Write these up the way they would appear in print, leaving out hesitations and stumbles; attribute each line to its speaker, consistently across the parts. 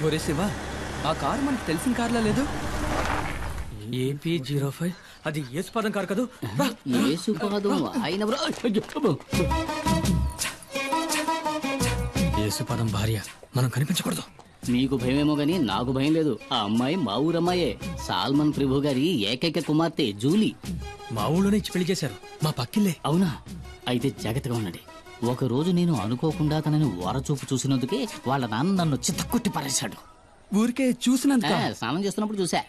Speaker 1: ఒరే శివ, ఆ కారు మనకు తెలిసిన కార్లా లేదు. AP05 అది యేసుపాదం కారు కదూ. యేసుపాదం భార్య, మనం కనిపించకూడదు.
Speaker 2: నీకు భయమేమో గానీ నాకు భయం లేదు. ఆ అమ్మాయి మా ఊరమ్మాయే, సాల్మన్ ప్రభు గారి ఏకైక కుమార్తె జూలీ.
Speaker 1: మా ఊళ్ళోనే ఇచ్చి పెళ్లి చేశారు, మా పక్కిల్లే.
Speaker 2: అవునా? అయితే జాగ్రత్తగా ఉండండి. ఒక రోజు నేను అనుకోకుండా తనని వరచూపు చూసినందుకే వాళ్ళ నాన్న నన్ను చిత్తకొట్టి పారేశాడు.
Speaker 1: ఊరికే చూసినందుక?
Speaker 2: స్నానం చేస్తున్నప్పుడు చూసా.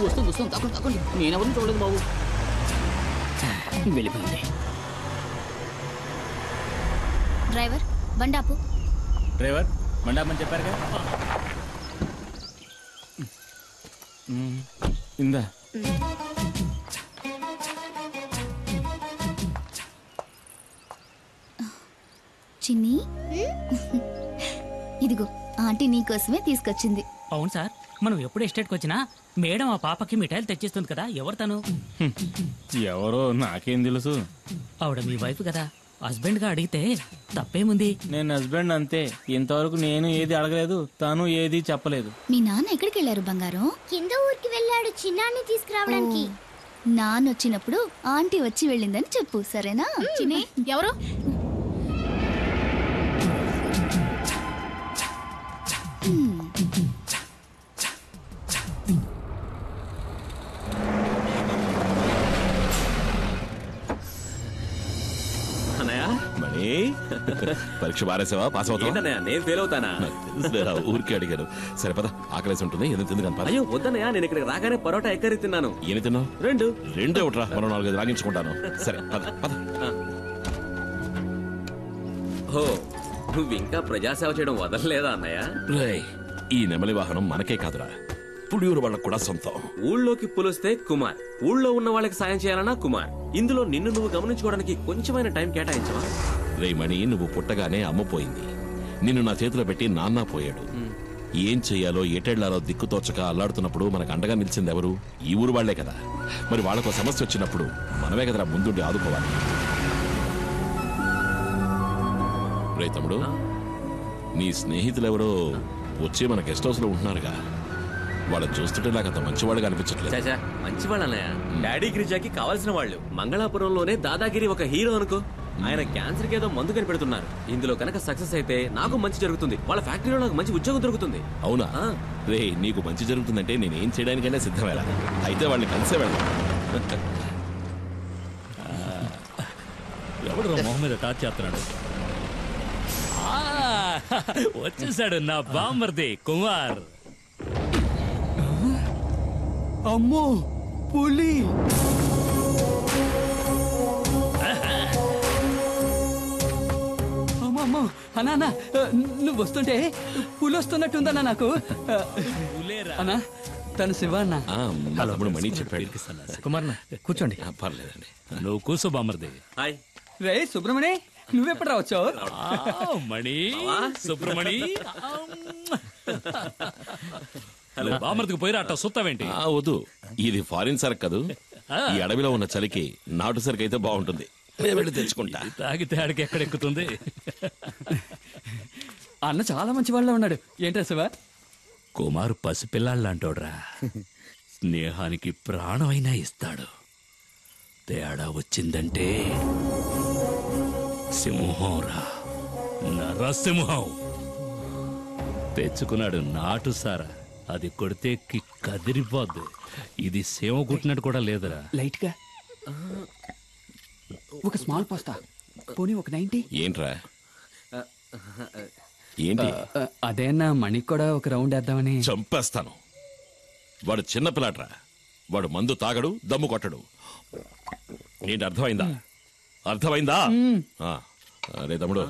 Speaker 2: వస్తుంది తక్కువ నేనెవరిని చూడలేదు బాబు. వెళ్ళిపోయింది.
Speaker 3: డ్రైవర్ బండాపు.
Speaker 4: డ్రైవర్ బండాపని చెప్పారుగా. ఇందా
Speaker 3: చిన్ని, ఇదిగో ఆంటీ నీకోసమే తీసుకొచ్చింది.
Speaker 5: అవును సార్, మనం ఎప్పుడు ఎస్టేట్కి వచ్చినా మేడం ఆ పాపకి మిఠాయిలు తెచ్చిస్తుంది కదా. ఎవరు తను?
Speaker 4: ఎవరో నాకేం తెలుసు.
Speaker 5: ఆవిడ మీ వైఫ్ కదా. హస్బెండ్ గా అడిగితే తప్పేముంది?
Speaker 4: నేను హస్బెండ్ అంతే. ఇంతవరకు నేను ఏది అడగలేదు, తను ఏది చెప్పలేదు.
Speaker 3: మీ నాన్న ఎక్కడికి వెళ్ళారు బంగారం?
Speaker 6: కింద ఊరికి వెళ్ళాడు చిన్నాన్ని తీసుకురావడానికి.
Speaker 3: నాన్న వచ్చినప్పుడు ఆంటీ వచ్చి వెళ్ళిందని చెప్పు, సరేనా? చిన్ని, ఎవరు?
Speaker 7: పరీక్ష బారేసావా? పాస్ అవుతావా?
Speaker 8: నేను ఫెయిల్ అవుతానా?
Speaker 7: ఊరికే అడిగాను. సరే పద, ఆకలేసి ఉంటుంది. ఎందుకు తిందుకు?
Speaker 8: అయ్యో వద్దనయ్యా, నేను ఇక్కడ రాగానే పరోటా ఎక్కరి తిన్నాను.
Speaker 7: ఏమి తిన్నావు? రెండే ఒకట్రా, మరో 4-5 రాగించుకుంటాను. సరే పద పద.
Speaker 8: ఓ, నువ్వు ఇంకా ప్రజాసేవ చేయడం వదలలేదా అన్నయ్య?
Speaker 7: ఈ నెమలి వాహనం మనకే కాదురా, పులియూరు వాళ్ళకు కూడా సొంతం.
Speaker 8: ఊళ్ళోకి పులిస్తే కుమార్, ఊళ్ళో ఉన్న వాళ్ళకి సాయం చేయాలన్నా కుమార్. ఇందులో నిన్ను నువ్వు గమనించుకోవడానికి కొంచెమైన టైం కేటాయించవా?
Speaker 7: రేమణి, నువ్వు పుట్టగానే అమ్మపోయింది. నిన్ను నా చేతిలో పెట్టి నాన్న పోయాడు. ఏం చెయ్యాలో ఎటెళ్లాలో దిక్కుతోచక అల్లాడుతున్నప్పుడు మనకు అండగా నిలిచింది ఎవరు? ఈ ఊరు వాళ్లే కదా. మరి వాళ్ళకు సమస్య వచ్చినప్పుడు మనమే కదరా ముందుండి ఆదుకోవాలి. రే తమ్ముడు, నీ స్నేహితులెవరో వచ్చి మన గెస్ట్ హౌస్ లో ఉంటున్నారుగా. వాళ్ళని చూస్తుంటే నాకు అంత మంచివాళ్ళుగా అనిపించట్లేదు.
Speaker 8: మంచివాళ్ళు అన్నయ్య, డాడీ గిరిజాకి కావాల్సిన వాళ్ళు. మంగళాపురంలోనే దాదాగిరి ఒక హీరో అనుకో. ఆయన క్యాన్సర్ కి ఏదో మందు కనిపెడుతున్నారు. ఇందులో కనుక సక్సెస్ అయితే నాకు మంచి జరుగుతుంది, వాళ్ళ ఫ్యాక్టరీలో నాకు మంచి ఉద్యోగం దొరుకుతుంది.
Speaker 7: అవునా? రే, నీకు మంచి జరుగుతుందంటే నేనేం చేయడానికైనా సిద్ధమేలా. అయితే వాళ్ళని కలిసే వెళ్దాం.
Speaker 9: ఎవడు మొహం మీద టాచ్ చేస్తున్నాడు? వచ్చేసాడు నా బామ్మర్ది కుమార్.
Speaker 1: అమ్మో, పులి! అమ్మో అన్నా, నువ్వు వస్తుంటే పులి వస్తున్నట్టుందన్నా నాకు. అన్నా, తను శివ అన్న.
Speaker 7: తమ్ముడు మణి చెప్పాడు.
Speaker 1: కుమార్ కూర్చోండి.
Speaker 7: పర్లేదండి,
Speaker 9: నువ్వు కూర్చో బామ్మర్ది.
Speaker 1: రే సుబ్రమణి, నువ్వెప్పుడు రావచ్చావు?
Speaker 9: మణి, సుబ్రమణి, బామ్మర్దికి పోయిరా అట్ట సుత్తావేంటి?
Speaker 7: వద్దు, ఇది ఫారిన్ సరుకు కదూ. ఈ అడవిలో ఉన్న చలికి నాటు సరుకు అయితే బాగుంటుంది. వెళ్ళి తెచ్చుకుంటా.
Speaker 9: తాగితే ఆడికి ఎక్కడెక్కుతుంది?
Speaker 1: అన్న చాలా మంచి వాళ్ళ ఉన్నాడు. ఏంటా శివ?
Speaker 9: కుమారు పసిపిల్లాళ్ళంటోడ్రా. స్నేహానికి ప్రాణమైనా ఇస్తాడు. తేడా వచ్చిందంటే సింహంరా, నరసింహం. తెచ్చుకున్నాడు నాటు సారా. అది కొడితే కదిరిపోద్దు. ఇది సేవ కుట్టినట్టు కూడా లేదురా.
Speaker 1: లైట్ గా ఒక స్మాల్ పాస్తా, పోనీ ఒక 90.
Speaker 7: ఏంట్రా? ఏంటి?
Speaker 1: అదేనా మణికి కూడా ఒక రౌండ్ వేద్దామని.
Speaker 7: చంపేస్తాను. వాడు చిన్నపిల్లాడ్రా. వాడు మందు తాగడు, దమ్ము కొట్టడు. ఏంటి అర్థమైందా? అర్థమైందా? అరే తమ్ముడు,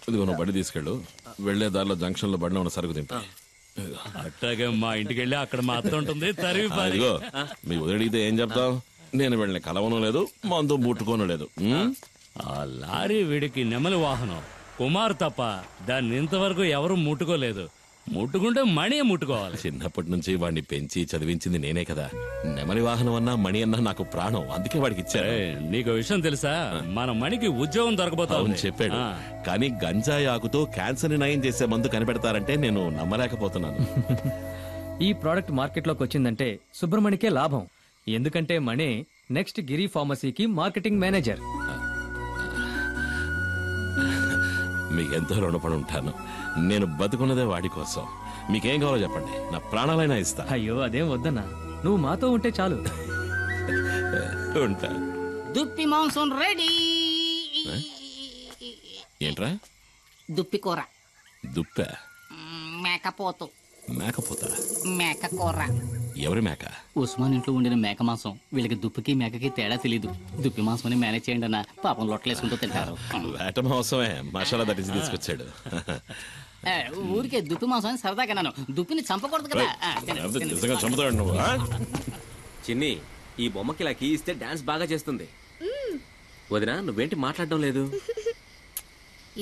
Speaker 7: ఇదిగో నువ్వు బండి తీసుకెళ్ళు. వెళ్లే దారిలో జంక్షన్ లో బండిలో ఉన్న సరుకు దింపి.
Speaker 9: అట్టాగే మా ఇంటికి వెళ్ళి అక్కడ మాత్రం ఉంటుంది.
Speaker 7: ఇదిగో మీ వదిలిడితే ఏం చెప్తావు? నేను వెళ్ళిన కలవను లేదు, మందు ముట్టుకోను లేదు.
Speaker 9: ఆ లారీ వీడికి నెమలి వాహనం. కుమార్ తప్ప దాన్ని ఇంతవరకు ఎవరు ముట్టుకోలేదు. ముట్టుకుంటే మణి ముట్టుకోవాలి.
Speaker 7: చిన్నప్పటి నుంచి వాడిని పెంచి చదివించింది నేనే కదా. నెమలి వాహనం అన్నా మణి అన్నా నాకు ప్రాణం, అందుకే వాడికి ఇచ్చారు.
Speaker 9: నీకు విషయం తెలుసా, మన మణికి ఉద్యోగం దొరకబోతా
Speaker 7: అవును చెప్పాడు. కానీ గంజాయి ఆకుతో క్యాన్సర్ ని నయం చేసే మందు కనిపెడతారంటే నేను నమ్మలేకపోతున్నాను.
Speaker 10: ఈ ప్రోడక్ట్ మార్కెట్లోకి వచ్చిందంటే సుబ్రమణికే లాభం. ఎందుకంటే మణి నెక్స్ట్ గిరి ఫార్మసీకి మార్కెటింగ్ మేనేజర్.
Speaker 7: మీకెంతో రుణపడి ఉంటాను. నేను బతుకున్నదే వాడి కోసం. మీకేం కావాలో చెప్పండి, నా ప్రాణాలైనా ఇస్తా.
Speaker 10: అయ్యో అదేం వద్దన్నా, నువ్వు మాతో ఉంటే చాలు.
Speaker 7: ఉంటా.
Speaker 2: దుప్పి మాంసం రెడీ.
Speaker 7: ఏంట్రా?
Speaker 2: దుప్పి కూర.
Speaker 7: దుప్ప?
Speaker 2: మేకపోతు.
Speaker 7: మేకపోతా?
Speaker 2: మేక కూర.
Speaker 7: ఎవరి మేక?
Speaker 2: ఉస్మాన్ ఇంట్లో ఉండిన మేక మాంసం. వీళ్ళకి దుప్పికి మేకకి తేడా తెలీదు. దుప్పి మాంసం మేనేజ్ చేయండి అన్న, పాపం లొట్టలేసుకుంటూ తింటారు.
Speaker 7: వేట మాంసమే మసాలా దట్టించి తీసుకొచ్చాడు.
Speaker 2: ఊరికే దుప్పి మాంసం అని సరదాగా నన్ను. దుప్పిని చంపకూడదు కదా.
Speaker 7: నిజంగా చంపుతాడు నువ్వు.
Speaker 8: చిన్ని, ఈ బొమ్మకి ఇలా కీ ఇస్తే డాన్స్ బాగా చేస్తుంది. వదినా నువ్వేంటి మాట్లాడడం లేదు?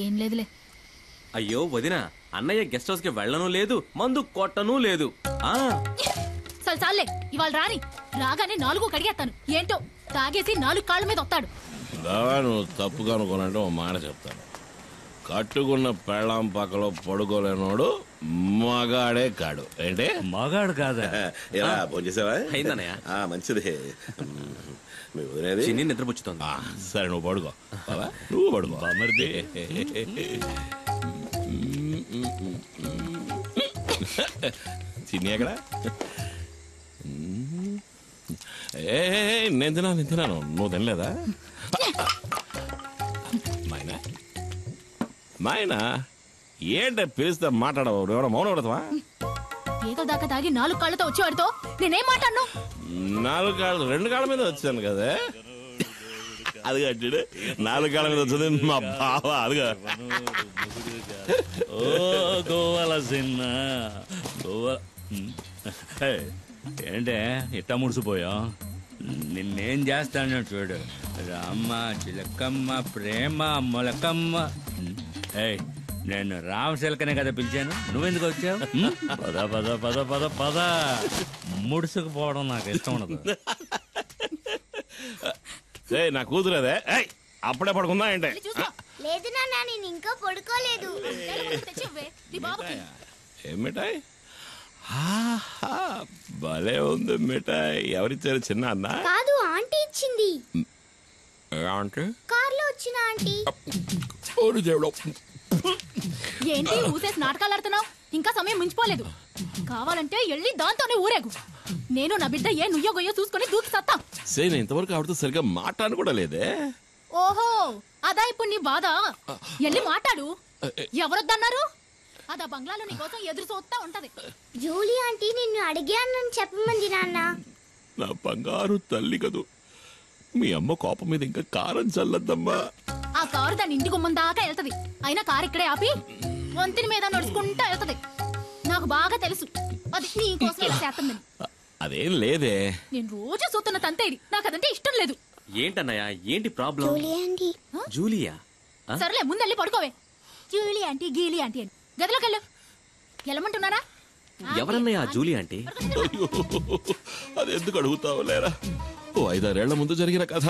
Speaker 3: ఏం లేదులే.
Speaker 8: అయ్యో వదినా, అన్నయ్య గెస్ట్ హౌస్ కి వెళ్ళను లేదు, మందు కొట్టను లేదు.
Speaker 11: సరే చాలే, ఇవాళ రాని. రాగానే 4 కడిగేస్తాను. ఏంటో తాగేసి 4 కాళ్ళ మీద వస్తాడు.
Speaker 7: నువ్వు తప్పుగా అనుకోనంటే ఓ మాట చెప్తాను. కట్టుకున్న పెళ్ళాం పక్కలో పడుకోలేనోడు మగాడే కాడు. ఏంటి?
Speaker 9: మగాడు కాదా?
Speaker 7: ఇలా భోంచేసావా?
Speaker 8: అయిందన్నయ్య.
Speaker 7: మంచిది. మీ వదిలేది
Speaker 8: చిన్ని నిద్రపుచ్చుతోంది.
Speaker 7: సరే నువ్వు పడుకో. నువ్వు పడుకో.
Speaker 9: మరిది
Speaker 7: చిన్ని ఎక్కడ? నేను తిన్నాను. నువ్వు తినలేదా? మైనా మైనా ఏంటే పిలిస్తే మాట్లాడవు? ఎవడో మౌనం పడతావా?
Speaker 11: ఏదో దాకా తాగి 4 కాళ్ళతో వచ్చేవాడితో నేనేం మాట్లాడను?
Speaker 7: 4 కాళ్ళు 2 కాళ్ళ మీద వచ్చాను కదా. అది కట్టాడు 4 కాళ్ళ మీద వచ్చింది మా బావ. అదిగా
Speaker 9: ఓ గోవాల చిన్న గోవా. ఏంటే ఇట్టా ముడిసిపోయా? నిన్నేం చేస్తాను చూడు. రామ్మ చిలకమ్మ ప్రేమ మొలకమ్మ. ఏయ్, నేను రామశిలకనే కదా పిలిచాను, నువ్వెందుకు వచ్చావు? పద పద పద పద పద. ముడుసుకుపోవడం నాకు ఇష్టం ఉండదు.
Speaker 7: నా కూతురేదే. అప్పుడే పడుకుందా ఏంటే?
Speaker 6: లేదు నాన్న, నేను ఇంకా పడుకోలేదు.
Speaker 7: ఏం మిఠాయి? భలే ఉంది మిఠాయి. ఎవరిచ్చారు? చిన్న అన్న?
Speaker 6: కాదు, ఆంటీ ఇచ్చింది.
Speaker 7: ఆంటీ?
Speaker 6: కార్లో వచ్చిన ఆంటీ.
Speaker 11: ఏంటి ఊసేసి నాటకాలు ఆడుతున్నావు? ఇంకా సమయం మించిపోలేదు. కావాలంటే వెళ్ళి దాంతోనే ఊరేగు. నేను నా బిడ్డ ఏ నుయ్యో గొయ్యో చూసుకుని దూకి సత్తా.
Speaker 7: నేను ఇంతవరకు ఆవిడతో సరిగ్గా మాట్లాడను కూడా లేదే.
Speaker 11: ఓహో, అదా ఇప్పుడు నీ బాధ? వెళ్ళి మాట్లాడు. ఎవరొద్దన్నారు? అదా బంగ్లాలో నీ కోసం ఎదురు చూస్తా ఉంటది.
Speaker 6: జూలీ ఆంటీ నిన్ను అడిగానని చెప్పమంది నాన్న.
Speaker 7: నా బంగారు తల్లి కదూ. మీ అమ్మ కోపం మీద ఇంకా కారం చల్లద్దమ్మా.
Speaker 11: ఆ కారు దాని ఇంటి గుమ్మం దాకా వెళ్తది. అయినా కారు ఇక్కడే ఆపి వంతిని మీద నడుచుకుంటా వెళ్తది. నాకు బాగా తెలుసు అది నీ కోసం ఇలా చేస్తుందని.
Speaker 7: అదేం లేదే.
Speaker 11: నేను రోజు చూస్తున్న తంతే ఇది. నాకు అదంటే ఇష్టం లేదు.
Speaker 8: ఏంటన్నయ్య, ఏంటి ప్రాబ్లం? జూలియా?
Speaker 11: సరేలే, ముందెళ్ళి పడుకోవే. జూలీ ఆంటీ గీలీ ఆంటీ అని గదిలోకి వెళ్ళు. వెళ్ళమంటున్నారా?
Speaker 8: ఎవరన్నయ్య జూలీ ఆంటీ?
Speaker 7: అది ఎందుకు అడుగుతావు లేరా? ఓ 5-6 ఏళ్ల ముందు జరిగిన కథ.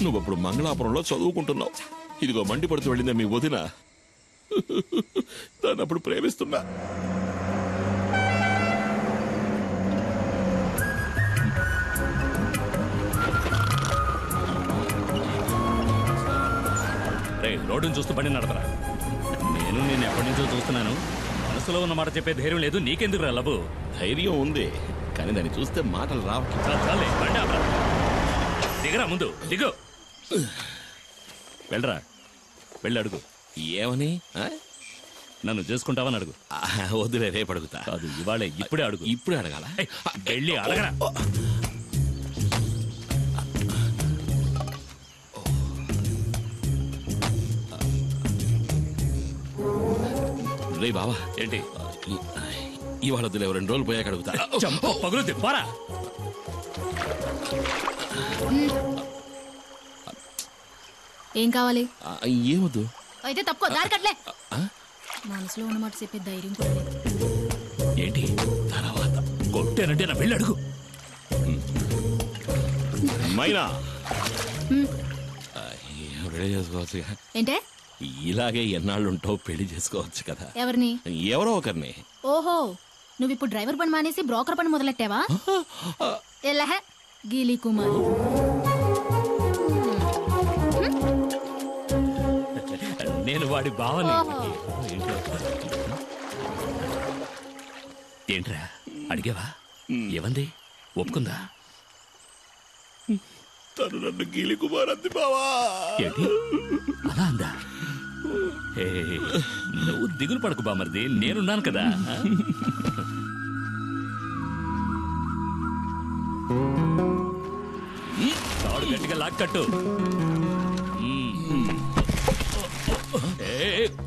Speaker 7: నువ్వప్పుడు మంగళాపురంలో చదువుకుంటున్నావు. ఇదిగో మండి పడుతూ వెళ్ళిందే మీ వదిన. దాన్ని అప్పుడు ప్రేమిస్తున్నా.
Speaker 9: రోడ్డును చూస్తూ బండి నడపరా. నేను నేను ఎప్పటి నుంచో చూస్తున్నాను. మనసులో ఉన్న మాట చెప్పే ధైర్యం లేదు. నీకెందుకు రా లబు?
Speaker 7: ధైర్యం ఉంది, కానీ దాన్ని చూస్తే మాటలు
Speaker 9: చాలే. బండి ఆపరా. దిగరా, ముందు దిగు. వెళ్ళరా, వెళ్ళి అడుగు.
Speaker 7: ఏమని?
Speaker 9: నన్ను చేసుకుంటావని అడుగు.
Speaker 7: వద్దులే, రేపు అడుగుతా.
Speaker 9: కాదు, ఇవాళే, ఇప్పుడే అడుగు.
Speaker 7: ఇప్పుడే అడగాల?
Speaker 9: వెళ్ళి అడగరా.
Speaker 7: రే బావా,
Speaker 9: ఏంటి?
Speaker 7: ఇవాళ వద్దులే, 2 రోజులు పోయాక అడుగుతా.
Speaker 9: పగులుద్ది, పోరా.
Speaker 3: ఏం కావాలి?
Speaker 7: ఏమొద్దు.
Speaker 11: అయితే తప్పుకో, దారి కట్లే. మనసులో ఉన్నమాట చెప్పే ధైర్యం కూడా లేదు.
Speaker 9: ఏంటి తర్వాత కొట్టానంటే నా వెళ్ళి అడుగు.
Speaker 7: మైనా పెళ్లి చేసుకోవచ్చు
Speaker 11: ఏంటే
Speaker 7: ఇలాగే ఎన్నాళ్ళు ఉంటావు, పెళ్లి చేసుకోవచ్చు కదా.
Speaker 11: ఎవరిని?
Speaker 7: ఎవరో ఒకరిని.
Speaker 11: ఓహో, నువ్వు ఇప్పుడు డ్రైవర్ పని మానేసి బ్రోకర్ పని మొదలెట్టావా? ఎలహ గీలీ కుమార్.
Speaker 9: నేను వాడి బావని. ఏంట్రా అడిగావా? ఏమంది? ఒప్పుకుందా?
Speaker 7: తను నన్ను గీలి కుమార్ అంది బావా.
Speaker 9: ఏంటి అలా అందా? నువ్వు దిగులు పడకు బామర్ది, నేనున్నాను కదా. తాడు గట్టిగా లాక్కట్టు.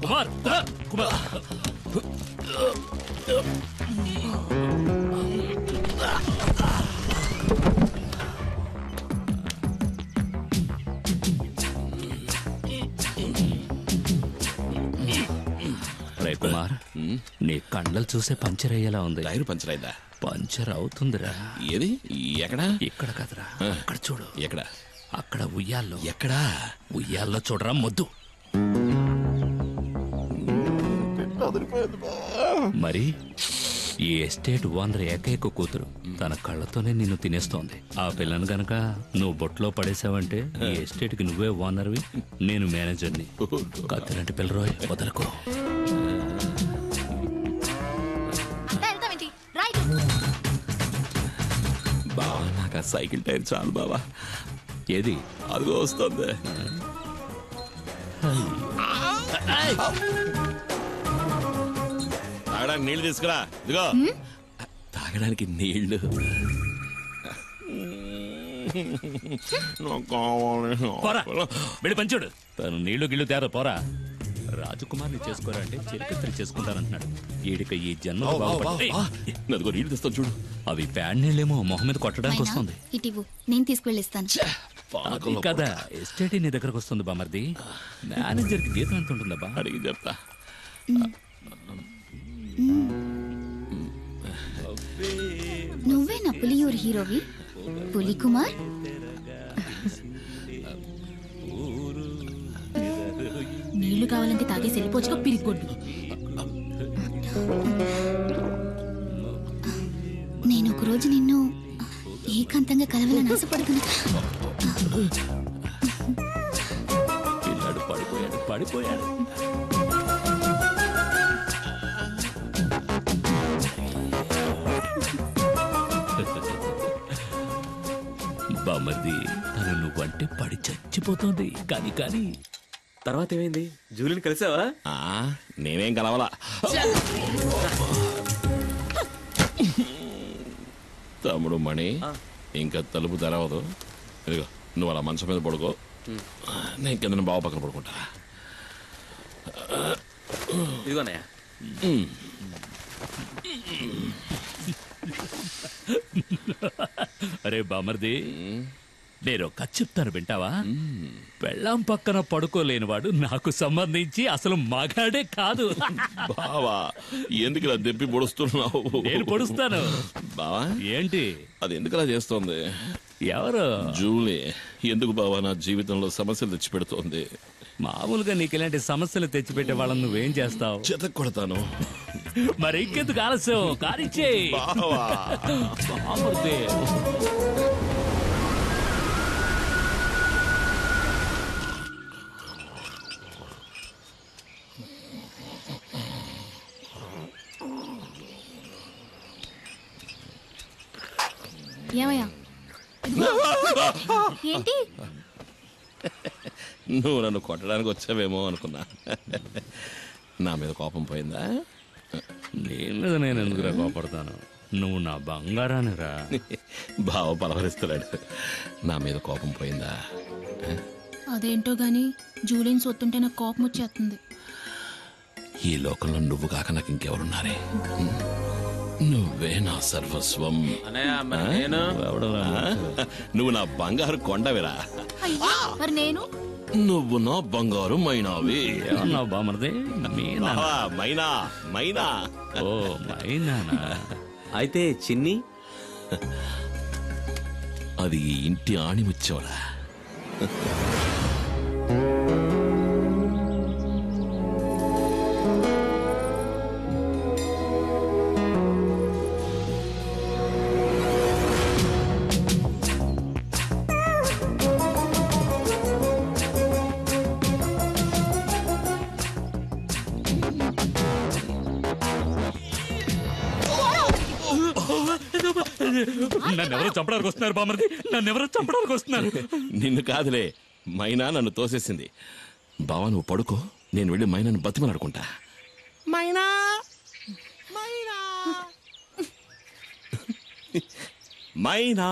Speaker 9: కుమార్ కుమార్ రే కుమార్, నీ కండలు చూసే పంచర్ అయ్యేలా ఉంది.
Speaker 7: టైర్ పంచర్ అయిందా?
Speaker 9: పంచర్ అవుతుందిరా.
Speaker 7: ఏది? ఎక్కడా?
Speaker 9: ఇక్కడ కదరా, అక్కడ చూడు.
Speaker 7: ఎక్కడ?
Speaker 9: అక్కడ ఉయ్యాల్లో.
Speaker 7: ఎక్కడా?
Speaker 9: ఉయ్యాల్లో చూడరా మొద్దు. మరి ఈ ఎస్టేట్ ఓనర్ ఏకైక కూతురు తన కళ్ళతోనే నిన్ను తినేస్తోంది. ఆ పిల్లను గనక నువ్వు బొట్లో పడేసావంటే ఈ ఎస్టేట్ కి నువ్వే ఓనర్వి, నేను మేనేజర్ని. కత్తిలాంటి పిల్లరోయ్, వదలకు.
Speaker 7: బావా నాకు ఆ సైకిల్ టైర్ చాలు బావా.
Speaker 9: ఏది?
Speaker 7: అదిగో వస్తుంది. తాగడానికి నీళ్లు తీసుకురా. ఇదిగో తాగడానికి నీళ్లు.
Speaker 9: పోరా, వెళ్ళి పంచుడు. తను నీళ్లు గిళ్ళు తేరా, పోరా. రాజకుమార్ని చేసుకోరా అంటే చిరకత్రి చేసుకుంటానంటున్నాడు. ఈడిక ఈ జన్మ
Speaker 7: అదిగో నీళ్లు తెస్తాను చూడు.
Speaker 9: అవి ప్యాడ్ నీళ్ళేమో మొహం మీద కొట్టడానికి వస్తుంది.
Speaker 3: ఇటివ్వు, నేను తీసుకువెళ్ళిస్తాను.
Speaker 9: అది కదా ఎస్టేట్ నీ దగ్గరకు వస్తుంది బామర్ది. మేనేజర్ కి జీతం ఎంత ఉంటుందా?
Speaker 7: అడిగి చెప్తా.
Speaker 3: నువ్వే నా పులియూరు హీరోవి, పులి కుమార్.
Speaker 11: నీళ్లు కావాలంటే తాగేసి వెళ్ళిపోవచ్చుగా పిరిగొడ్డు.
Speaker 3: నేను ఒకరోజు నిన్ను ఏకాంతంగా కలవాలని ఆశపడుతున్నా.
Speaker 9: పిల్లాడు పడిపోయాడు. బామర్ది, తను నువ్వంటే పడి చచ్చిపోతుంది. కానీ
Speaker 8: తర్వాత ఏమైంది? జూలిని కలిసావా?
Speaker 7: నేనేం కలవాలా. తమ్ముడు మణి, ఇంకా తలుపు తెరవదు. ఇదిగో నువ్వు అలా మంచం మీద పడుకో, నేను కింద బావ పక్కన పడుకుంటా.
Speaker 8: ఇదిగోనయ్యా.
Speaker 9: అరే బామర్ది, నేను కథ చెప్తాను వింటావా? పెళ్ళాం పక్కన పడుకోలేనివాడు నాకు సంబంధించి అసలు మగాడే కాదు.
Speaker 7: బావా ఎందుకు ఇలా దెప్పి పొడుస్తున్నావు?
Speaker 9: నేను పొడుస్తాను.
Speaker 7: బావా
Speaker 9: ఏంటి?
Speaker 7: అది ఎందుకు అలా చేస్తోంది?
Speaker 9: ఎవరు?
Speaker 7: జూలీ. ఎందుకు బావా నా జీవితంలో సమస్యలు తెచ్చి పెడుతోంది?
Speaker 9: మామూలుగా నీకు ఇలాంటి సమస్యలు తెచ్చిపెట్టే వాళ్ళని నువ్వేం చేస్తావు?
Speaker 7: చెతక్ కొడతాను.
Speaker 9: మరి ఇంకెందుకు ఆలస్యం? కారిచ్చే
Speaker 7: బావా.
Speaker 11: ఏమయ్యా? ఏంటి?
Speaker 7: నువ్వు నన్ను కొట్టడానికి వచ్చావేమో అనుకున్నా. నా మీద కోపం పోయిందా?
Speaker 9: నీ మీద నేను ఎందుకురా కోపడతాను? నువ్వు నా బంగారానిరా.
Speaker 7: బావ పలవరిస్తున్నాడు. నా మీద కోపం పోయిందా?
Speaker 11: అదేంటో గాని జూలిని సొత్తుంటే నాకు కోపం వచ్చేస్తుంది.
Speaker 7: ఈ లోకంలో నువ్వు కాక నాకు ఇంకెవరున్నారే? నువ్వే నా సర్వస్వం.
Speaker 8: నేను
Speaker 7: నువ్వు నా బంగారు కొండవిరా.
Speaker 11: మరి నేను
Speaker 7: నువ్వు నా బంగారు మైనావి.
Speaker 9: ఏమన్నావు బామర్ది? మీనా?
Speaker 7: బావా, మైనా మైనా.
Speaker 9: ఓ మైనానా?
Speaker 8: అయితే చిన్ని
Speaker 7: అది ఈ ఇంటి ఆణిముత్యంరా.
Speaker 9: నన్నెవరో చంపడానికి వస్తున్నారు బామర్ది, నన్నెవరో చంపడానికి వస్తున్నారు.
Speaker 7: నిన్ను కాదులే, మైనా నన్ను తోసేసింది. బావా నువ్వు పడుకో, నేను వెళ్ళి మైనాను బతిమలాడుకుంటా. మైనా మైనా మైనా